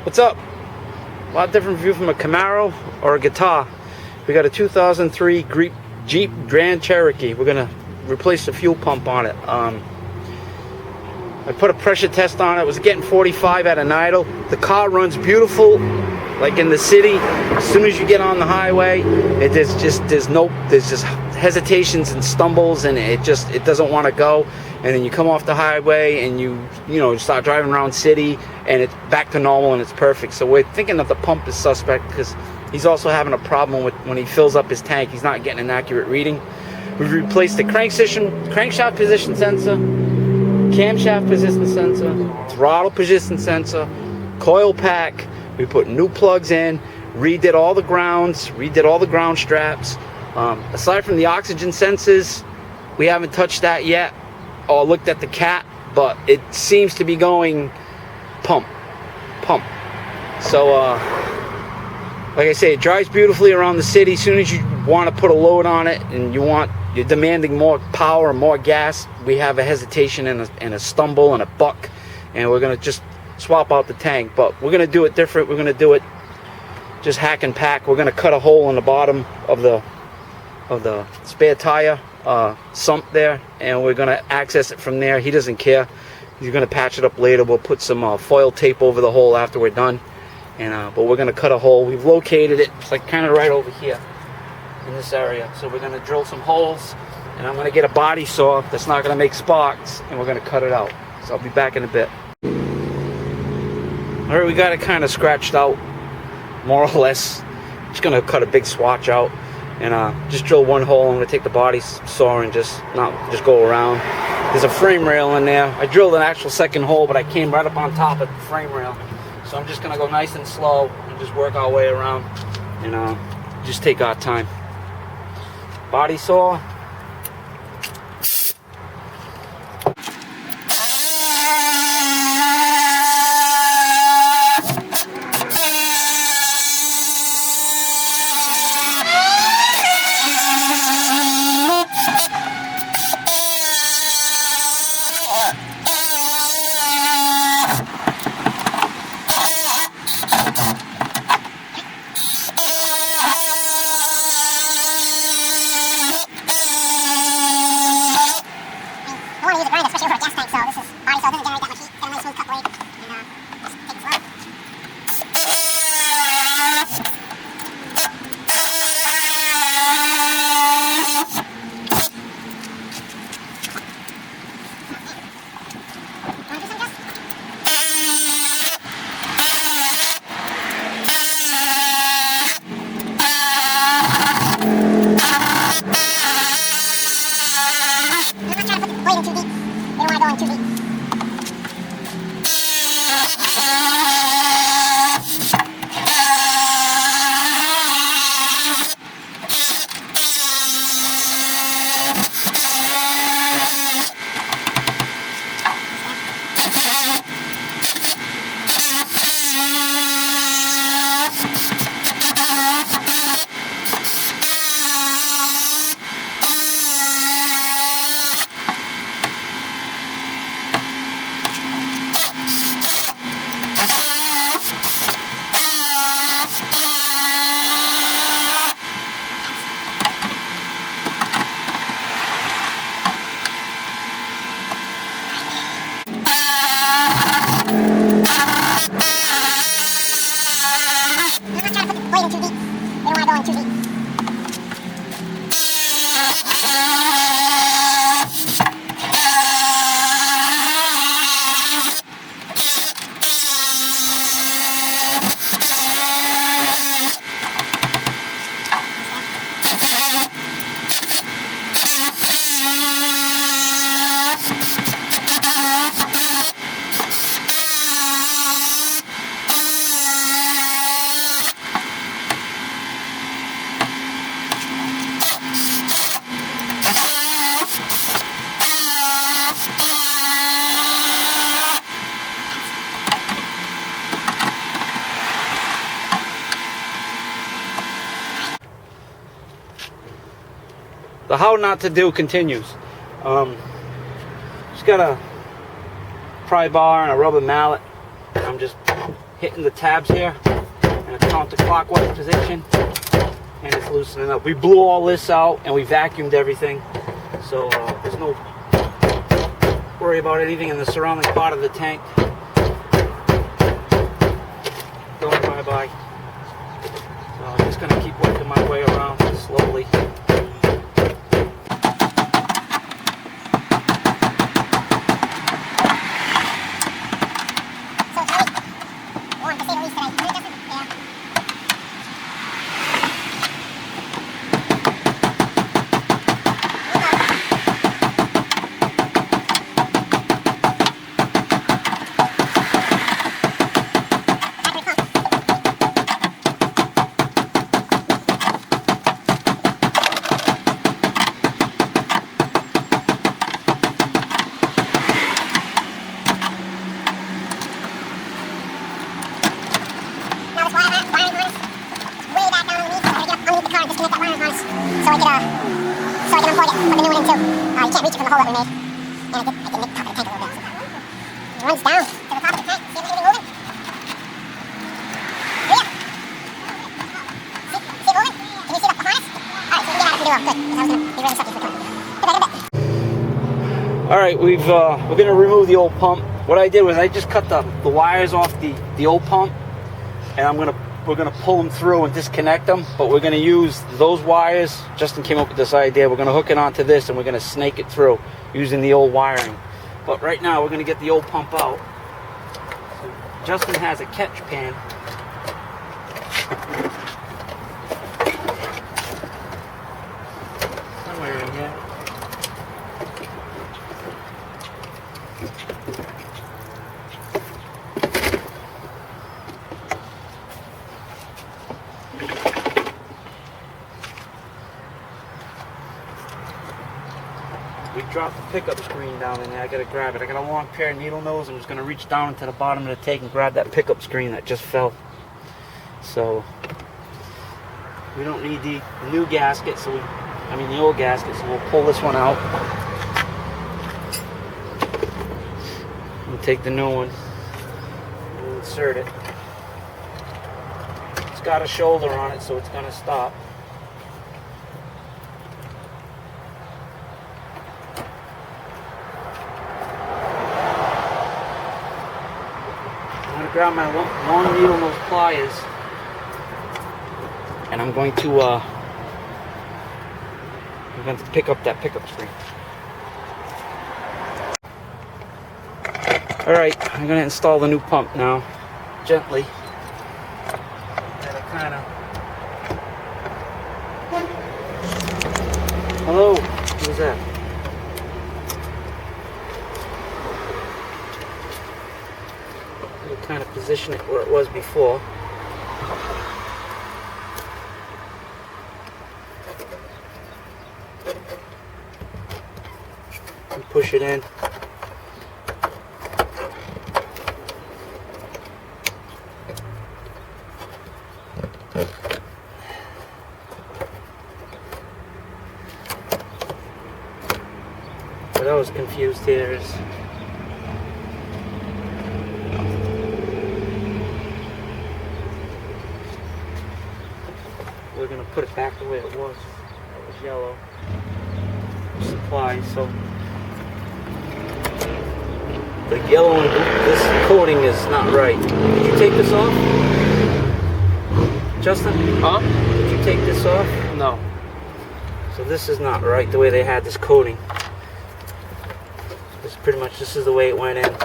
What's up? A lot different view from a Camaro or a guitar. We got a 2003 Jeep Grand Cherokee. We're gonna replace the fuel pump on it. I put a pressure test on it. It was getting 45 at an idle. The car runs beautiful, like in the city. As soon as you get on the highway, there's just hesitations and stumbles, and it doesn't want to go. And then you come off the highway and you start driving around city, and it's back to normal and it's perfect. So we're thinking that the pump is suspect because he's also having a problem with when he fills up his tank. He's not getting an accurate reading. We've replaced the crankshaft position sensor, camshaft position sensor, throttle position sensor, coil pack. We put new plugs in, redid all the grounds, redid all the ground straps. Aside from the oxygen sensors, we haven't touched that yet or looked at the cat, but it seems to be going pump. So like I say, it drives beautifully around the city. As soon as you want to put a load on it and you're demanding more power and more gas, we have a hesitation and a stumble and a buck, and we're gonna just swap out the tank. But we're gonna do it different. We're gonna do it just hack and pack. We're gonna cut a hole in the bottom of the spare tire sump there, and we're gonna access it from there. He doesn't care. He's gonna patch it up later. We'll put some foil tape over the hole after we're done. And but we're gonna cut a hole. We've located it. It's like kind of right over here in this area. So we're gonna drill some holes, and I'm gonna get a body saw that's not gonna make sparks, and we're gonna cut it out. So I'll be back in a bit. All right, we got it kind of scratched out, more or less. Just gonna cut a big swatch out and just drill one hole. I'm gonna take the body saw and just go around. There's a frame rail in there. I drilled an actual second hole, but I came right up on top of the frame rail. So I'm just gonna go nice and slow and just work our way around and just take our time. Body saw. The how not to do continues. Just got a pry bar and a rubber mallet. I'm just hitting the tabs here in a counterclockwise position, and it's loosening up. We blew all this out and we vacuumed everything, so there's no worry about anything in the surrounding part of the tank. Going bye-bye. So I'm just going to keep working my way around slowly. Alright, we're going to remove the old pump. What I did was I just cut the wires off the old pump, and we're going to pull them through and disconnect them, but we're going to use those wires. Justin came up with this idea. We're going to hook it onto this and we're going to snake it through using the old wiring. But right now we're going to get the old pump out. So Justin has a catch pan. Somewhere in here. We dropped the pickup screen down in there. I gotta grab it. I got a long pair of needle nose. I'm just gonna reach down into the bottom of the tank and grab that pickup screen that just fell. So we don't need the new gasket, the old gasket, so we'll pull this one out and take the new one and insert it. It's got a shoulder on it, so it's gonna stop. Grab my long needle nose pliers, and I'm going to pick up that pickup screen. Alright, I'm going to install the new pump now, gently. Hello, who's that? Kind of position it where it was before. And push it in. What I was confused here is we're going to put it back the way it was. It was yellow. Supply, so the yellow and this coating is not right. Did you take this off? Justin? Huh? Did you take this off? No. So this is not right, the way they had this coating. This pretty much, this is the way it went in.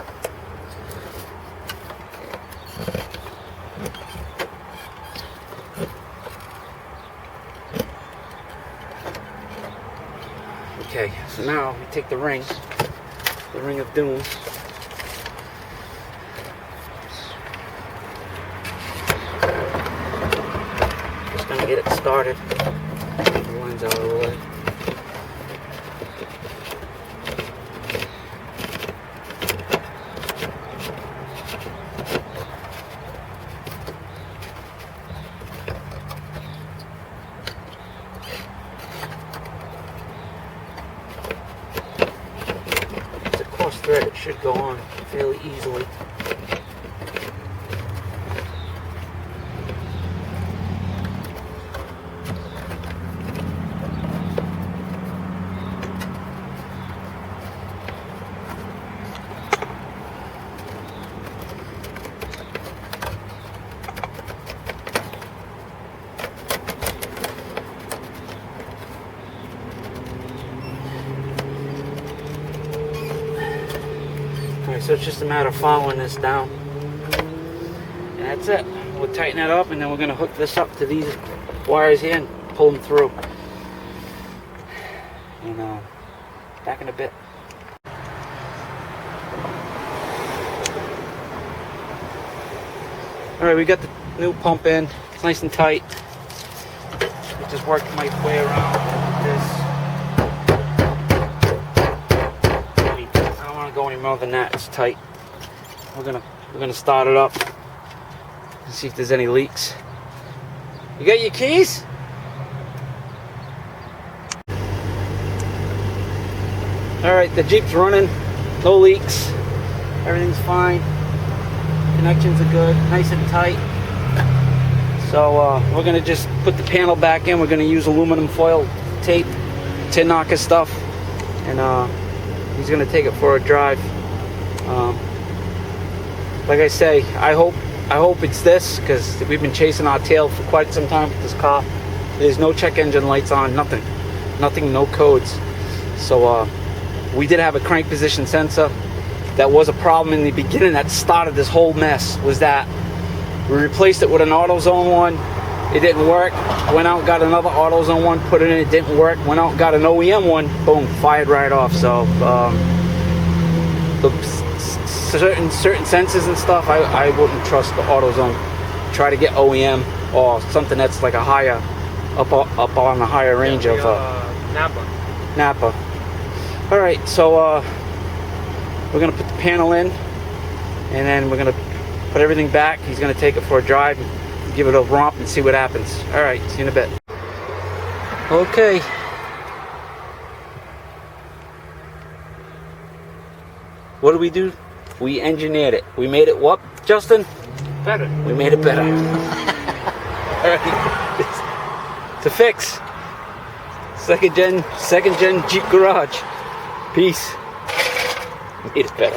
Okay, so now we take the ring of doom. Just gonna get it started. The line's out of the way. Thread, it should go on fairly easily. Alright, so it's just a matter of following this down. And that's it. We'll tighten that up, and then we're going to hook this up to these wires here and pull them through. And back in a bit. Alright, we got the new pump in. It's nice and tight. Just work my way around with this. I don't want to go any more than that. It's tight. We're gonna start it up and see if there's any leaks. You got your keys? All right, the Jeep's running. No leaks. Everything's fine. Connections are good, nice and tight. So we're gonna just put the panel back in. We're gonna use aluminum foil tape, tin knocker stuff, and he's gonna take it for a drive. Like I say, I hope it's this, because we've been chasing our tail for quite some time with this car. There's no check engine lights on, nothing, no codes. So we did have a crank position sensor. That was a problem in the beginning. That started this whole mess. Was that we replaced it with an AutoZone one. It didn't work. Went out and got another AutoZone one, put it in, it didn't work. Went out and got an OEM one, boom, fired right off. So the certain sensors and stuff, I wouldn't trust the AutoZone. Try to get OEM or something that's like a higher, up on the higher range of Napa. All right, so we're gonna put the panel in, and then we're gonna put everything back. He's gonna take it for a drive, and give it a romp, and see what happens. All right, see you in a bit. Okay. What did we do? We engineered it. We made it what, Justin? Better. We made it better. All right. It's a fix. Second gen Jeep garage. Peace. Made it better.